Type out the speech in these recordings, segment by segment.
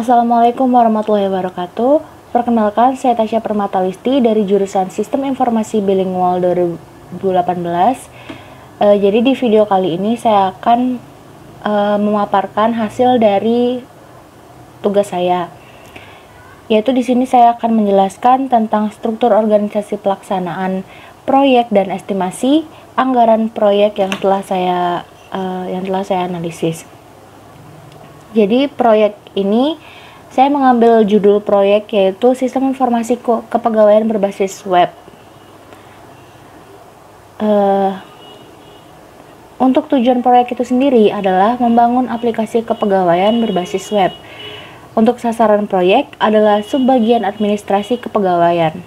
Assalamualaikum warahmatullahi wabarakatuh. Perkenalkan, saya Tasya Permatalisti dari jurusan Sistem Informasi Bilingual 2018. Jadi di video kali ini saya akan memaparkan hasil dari tugas saya. Yaitu di sini saya akan menjelaskan tentang struktur organisasi pelaksanaan proyek dan estimasi anggaran proyek yang telah saya analisis. Jadi proyek ini saya mengambil judul proyek yaitu Sistem Informasi Kepegawaian Berbasis Web. Untuk tujuan proyek itu sendiri adalah membangun aplikasi kepegawaian berbasis web. Untuk sasaran proyek adalah subbagian administrasi kepegawaian.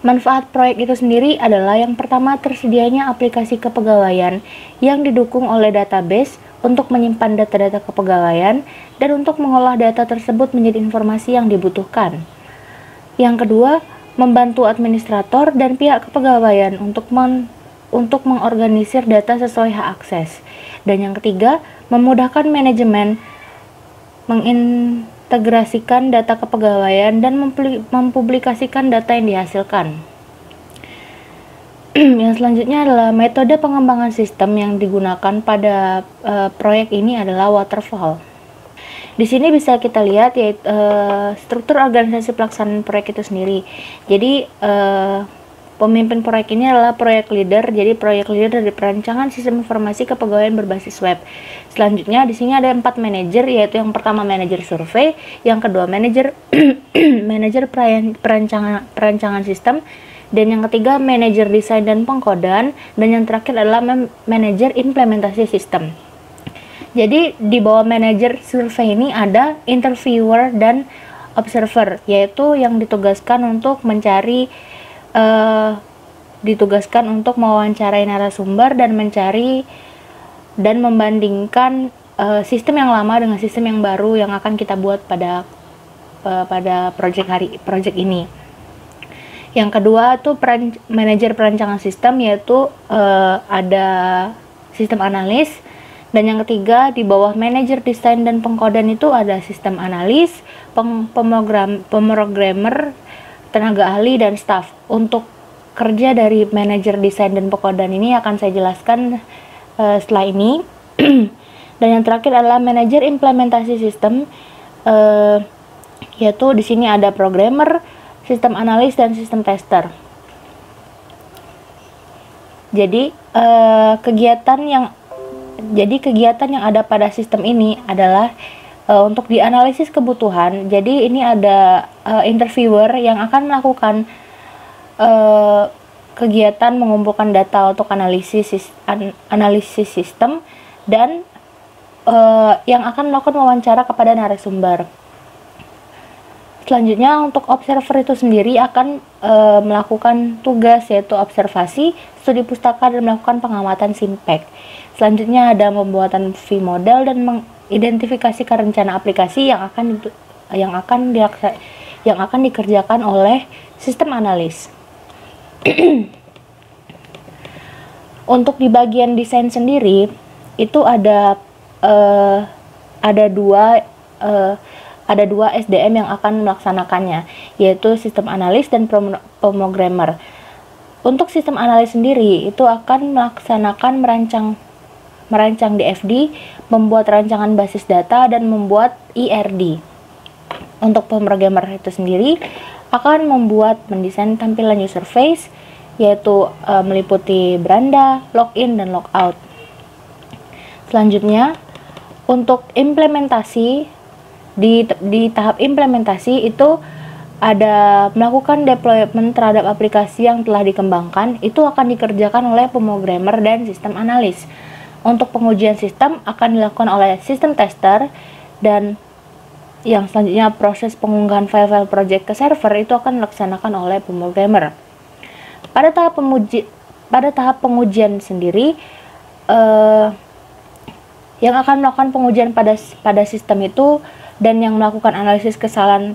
Manfaat proyek itu sendiri adalah yang pertama, tersedianya aplikasi kepegawaian yang didukung oleh database untuk menyimpan data-data kepegawaian dan untuk mengolah data tersebut menjadi informasi yang dibutuhkan. Yang kedua, membantu administrator dan pihak kepegawaian untuk mengorganisir data sesuai hak akses. Dan yang ketiga, memudahkan manajemen mengintegrasikan data kepegawaian dan mempublikasikan data yang dihasilkan. Yang selanjutnya adalah metode pengembangan sistem yang digunakan pada proyek ini adalah waterfall. Di sini bisa kita lihat yaitu struktur organisasi pelaksanaan proyek itu sendiri. Jadi pemimpin proyek ini adalah proyek leader. Jadi proyek leader dari perancangan sistem informasi kepegawaian berbasis web. Selanjutnya di sini ada 4 manajer, yaitu yang pertama manajer survei, yang kedua manajer manajer perancangan sistem, dan yang ketiga manajer desain dan pengkodan, dan yang terakhir adalah manajer implementasi sistem. Jadi di bawah manajer survei ini ada interviewer dan observer, yaitu yang ditugaskan untuk mewawancarai narasumber dan mencari dan membandingkan sistem yang lama dengan sistem yang baru yang akan kita buat pada project ini. Yang kedua tuh manajer perancangan sistem, yaitu ada sistem analis, dan yang ketiga di bawah manajer desain dan pengkodan itu ada sistem analis, pemrogramer, tenaga ahli, dan staff. Untuk kerja dari manajer desain dan pengkodan ini akan saya jelaskan setelah ini. Dan yang terakhir adalah manajer implementasi sistem, yaitu di sini ada programmer, sistem analis, dan sistem tester. Jadi kegiatan yang ada pada sistem ini adalah untuk dianalisis kebutuhan. Jadi ini ada interviewer yang akan melakukan kegiatan mengumpulkan data untuk analisis sistem, dan yang akan melakukan wawancara kepada narasumber. Selanjutnya untuk observer itu sendiri akan melakukan tugas yaitu observasi, studi pustaka, dan melakukan pengamatan SIMPAC. Selanjutnya ada pembuatan V-model dan mengidentifikasikan rencana aplikasi yang akan dikerjakan oleh sistem analis. Untuk di bagian desain sendiri itu ada dua SDM yang akan melaksanakannya, yaitu sistem analis dan pemrogramer. Untuk sistem analis sendiri itu akan merancang DFD, membuat rancangan basis data, dan membuat IRD. Untuk pemrogramer itu sendiri akan mendesain tampilan user face, yaitu meliputi beranda, login, dan logout. Selanjutnya untuk implementasi, di tahap implementasi itu ada melakukan deployment terhadap aplikasi yang telah dikembangkan. Itu akan dikerjakan oleh pemrogramer dan sistem analis. Untuk pengujian sistem akan dilakukan oleh sistem tester, dan yang selanjutnya proses pengunggahan file-file project ke server itu akan dilaksanakan oleh pemrogramer. Pada tahap pengujian sendiri, yang akan melakukan pengujian pada sistem itu dan yang melakukan analisis kesalahan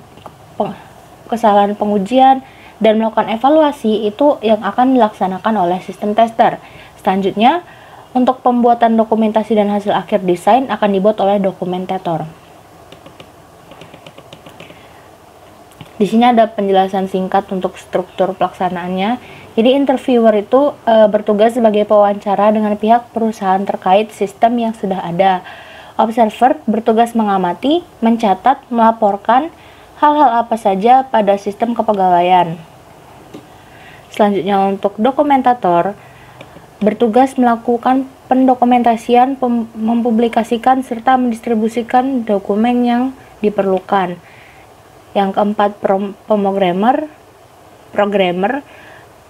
pengujian dan melakukan evaluasi itu yang akan dilaksanakan oleh sistem tester. Selanjutnya, untuk pembuatan dokumentasi dan hasil akhir desain akan dibuat oleh dokumentator. Di sini ada penjelasan singkat untuk struktur pelaksanaannya. Jadi interviewer itu bertugas sebagai pewawancara dengan pihak perusahaan terkait sistem yang sudah ada. Observer bertugas mengamati, mencatat, melaporkan hal-hal apa saja pada sistem kepegawaian. Selanjutnya untuk dokumentator bertugas melakukan pendokumentasian, mempublikasikan serta mendistribusikan dokumen yang diperlukan. Yang keempat, programmer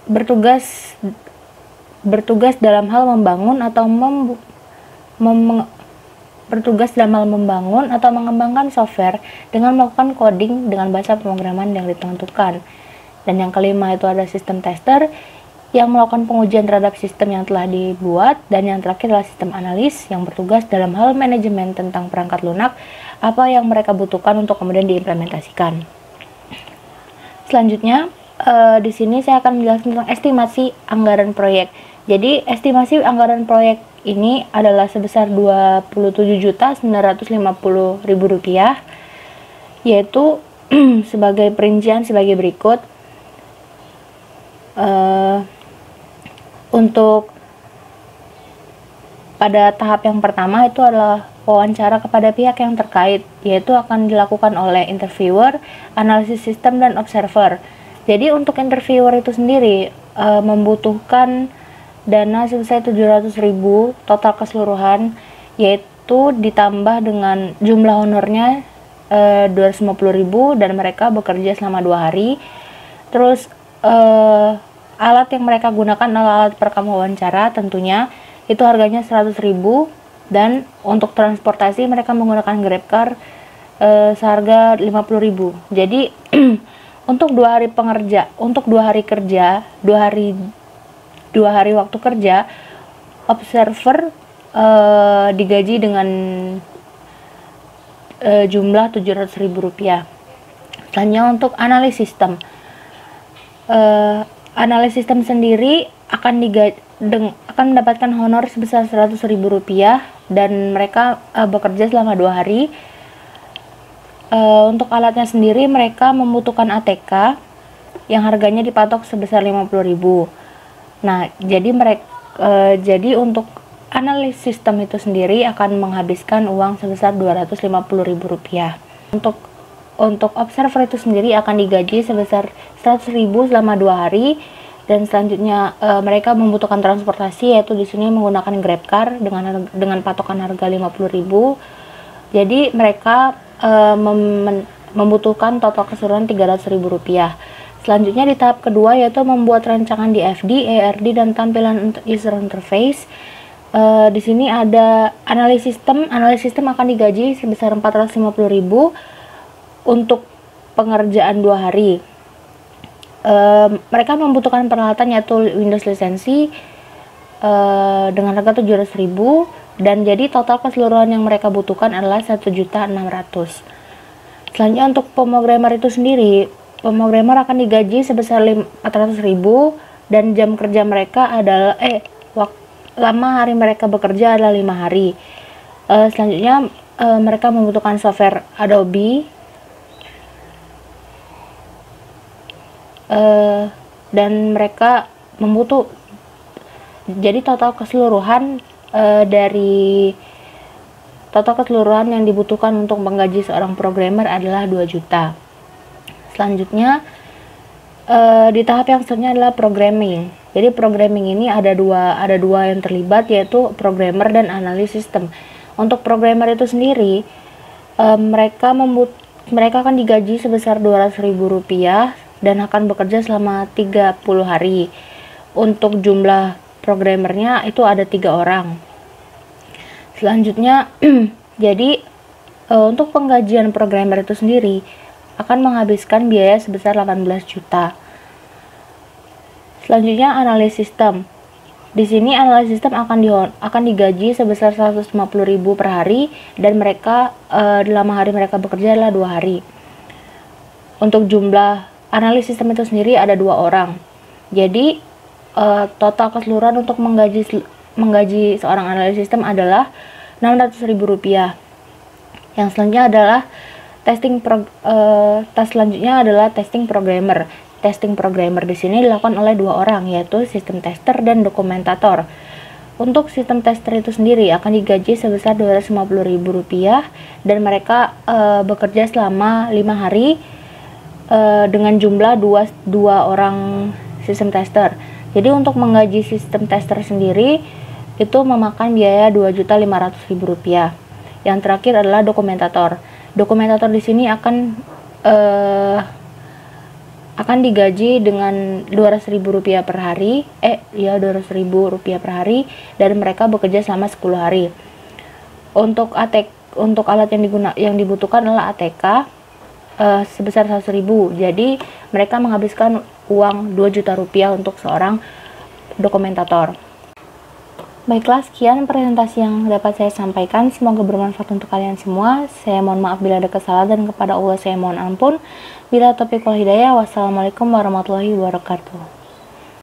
bertugas dalam hal membangun atau mengembangkan software dengan melakukan coding dengan bahasa pemrograman yang ditentukan. Dan yang kelima itu ada sistem tester yang melakukan pengujian terhadap sistem yang telah dibuat, dan yang terakhir adalah sistem analis yang bertugas dalam hal manajemen tentang perangkat lunak, apa yang mereka butuhkan untuk kemudian diimplementasikan. Selanjutnya, di sini saya akan menjelaskan tentang estimasi anggaran proyek. Jadi, estimasi anggaran proyek ini adalah sebesar Rp27.950.000, yaitu sebagai perincian sebagai berikut. Untuk pada tahap yang pertama itu adalah wawancara kepada pihak yang terkait, yaitu akan dilakukan oleh interviewer, analisis sistem, dan observer. Jadi untuk interviewer itu sendiri membutuhkan dana sebesar 700.000 total keseluruhan, yaitu ditambah dengan jumlah honornya 250.000, dan mereka bekerja selama 2 hari. Terus alat yang mereka gunakan adalah alat perekam wawancara, tentunya itu harganya 100.000, dan untuk transportasi mereka menggunakan GrabCar seharga 50.000. Jadi untuk 2 hari kerja, 2 hari waktu kerja, observer digaji dengan jumlah Rp700.000. Selanjutnya untuk analis sistem. Analis sistem sendiri akan mendapatkan honor sebesar Rp100.000, dan mereka bekerja selama 2 hari. Untuk alatnya sendiri mereka membutuhkan ATK yang harganya dipatok sebesar 50.000. Nah, jadi untuk analis sistem itu sendiri akan menghabiskan uang sebesar Rp250.000. Untuk observer itu sendiri akan digaji sebesar 100.000 selama 2 hari, dan selanjutnya mereka membutuhkan transportasi, yaitu di sini menggunakan GrabCar dengan patokan harga 50.000. Jadi mereka membutuhkan total keseluruhan Rp300.000. Selanjutnya di tahap kedua yaitu membuat rancangan DFD, ERD, dan tampilan user interface. Di sini ada analis sistem akan digaji sebesar Rp450.000 untuk pengerjaan 2 hari. Mereka membutuhkan peralatan yaitu Windows lisensi dengan harga Rp700.000, dan jadi total keseluruhan yang mereka butuhkan adalah Rp1.600.000. Selanjutnya untuk pemrogramer itu sendiri, pemrogramer akan digaji sebesar Rp400.000, dan jam kerja mereka adalah lama hari mereka bekerja adalah 5 hari. Selanjutnya mereka membutuhkan software Adobe, dan mereka jadi total keseluruhan yang dibutuhkan untuk menggaji seorang programmer adalah 2 juta. Selanjutnya di tahap yang selanjutnya adalah programming. Jadi programming ini ada dua yang terlibat, yaitu programmer dan analis sistem. Untuk programmer itu sendiri mereka akan digaji sebesar Rp200.000 dan akan bekerja selama 30 hari. Untuk jumlah programmernya itu ada 3 orang. Selanjutnya jadi untuk penggajian programmer itu sendiri akan menghabiskan biaya sebesar 18 juta. Selanjutnya analis sistem. Di sini analis sistem akan digaji sebesar 150.000 per hari, dan mereka dalam hari mereka bekerja adalah 2 hari. Untuk jumlah analis sistem itu sendiri ada 2 orang. Jadi total keseluruhan untuk menggaji seorang analis sistem adalah Rp600.000. Yang selanjutnya adalah Tes selanjutnya adalah testing programmer. Testing programmer di sini dilakukan oleh 2 orang, yaitu sistem tester dan dokumentator. Untuk sistem tester itu sendiri akan digaji sebesar Rp250.000 dan mereka bekerja selama 5 hari dengan jumlah 2 orang sistem tester. Jadi untuk menggaji sistem tester sendiri itu memakan biaya Rp2.500.000. Yang terakhir adalah dokumentator. Dokumentator di sini akan digaji dengan Rp200.000 per hari, Rp200.000 per hari, dan mereka bekerja selama 10 hari. Untuk alat yang dibutuhkan adalah ATK sebesar Rp100.000. Jadi mereka menghabiskan uang Rp2 juta untuk seorang dokumentator. Baiklah, sekian presentasi yang dapat saya sampaikan. Semoga bermanfaat untuk kalian semua. Saya mohon maaf bila ada kesalahan, dan kepada Allah saya mohon ampun. Bila taufiq wal hidayah. Wassalamualaikum warahmatullahi wabarakatuh.